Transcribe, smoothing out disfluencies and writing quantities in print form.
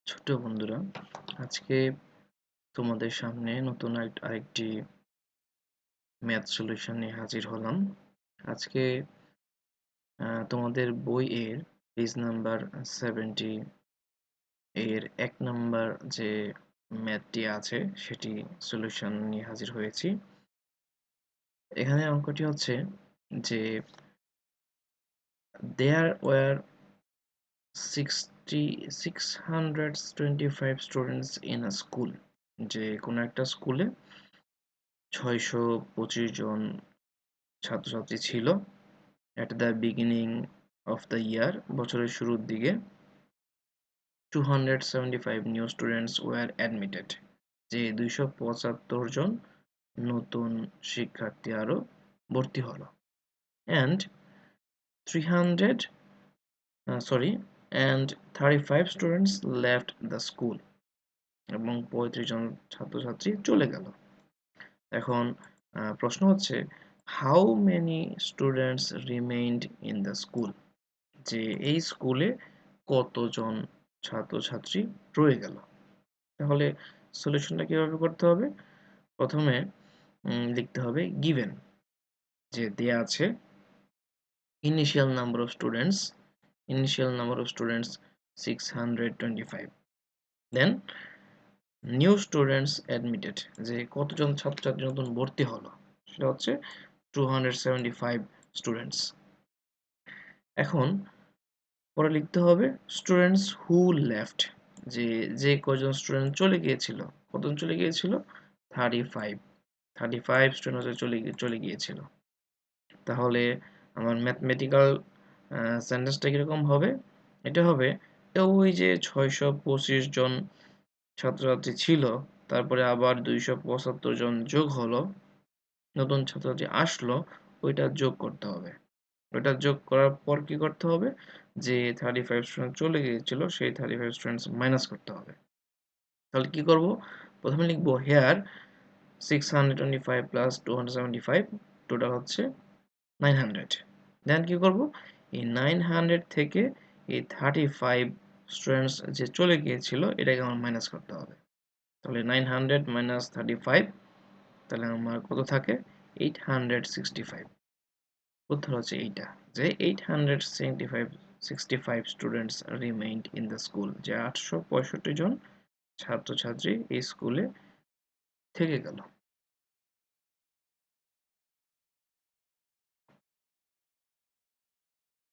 ছোট্ট বন্ধুরা, আজকে তোমাদের সামনে নতুন আরেকটি ম্যাথ সলিউশন নিয়ে হাজির হলাম। আজকে তোমাদের বইয়ের পেজ নাম্বার 70 এর 1 নাম্বার যে ম্যাথটি আছে সেটি সলিউশন নিয়ে হাজির হয়েছি। এখানে অঙ্কটি হচ্ছে যে there were 625 students in a school, যে কোনো একটা স্কুলে 625 জন ছাত্রছাত্রী ছিল at the beginning of the year, বছরের শুরুর দিকে 275 new students were admitted, যে 275 জন নতুন শিক্ষার্থী আরো ভর্তি হলো। and 300 and 35 students left the school, এবং 35 জন ছাত্রছাত্রী চলে গেল। এখন প্রশ্ন হচ্ছে how many students remained in the school, যে এই স্কুলে কতজন ছাত্রছাত্রী রয়ে গেল। তাহলে সলিউশনটা কিভাবে করতে হবে? প্রথমে লিখতে হবে গিভেন, যে দেয়া আছে initial number of students 625, then new students admitted, যে কতজন ছাত্রছাত্রী নতুন ভর্তি হলো, সেটা হচ্ছে 275 স্টুডেন্টস। এখন পরে লিখতে হবে স্টুডেন্টস হু লেফট, যে যে কয়জন স্টুডেন্ট চলে গিয়েছিল। কতজন চলে গিয়েছিল? 35 স্টুডেন্ট হচ্ছে চলে গিয়েছিল। তাহলে আমার ম্যাথমেটিক্যাল সেন্টেন্সটা কিরকম হবে? এটা হবে ওই যে 625 জন ছাত্রছাত্রী ছিল, তারপরে আবার 275 জন যোগ হলো, নতুন ছাত্রছাত্রী আসলো, ওইটা যোগ করতে হবে। ওটা যোগ করার পর কি করতে হবে? যে 35 স্টুডেন্ট চলে গিয়েছিল সেই 35 স্টুডেন্টস মাইনাস করতে হবে। তাহলে কি করব? প্রথমে লিখব হেয়ার 625 প্লাস 275 টোটাল হচ্ছে 900। দেন কি করব? এই 900 থেকে এই 35 স্টুডেন্টস যে চলে গিয়েছিল এটাকে আমার মাইনাস করতে হবে। তাহলে 900 মাইনাস 35, তাহলে আমার কত থাকে? 865। উত্তর হচ্ছে এইটা, যে 865 students remained in the school, যে 865 জন ছাত্রছাত্রী এই স্কুলে থেকে গেল।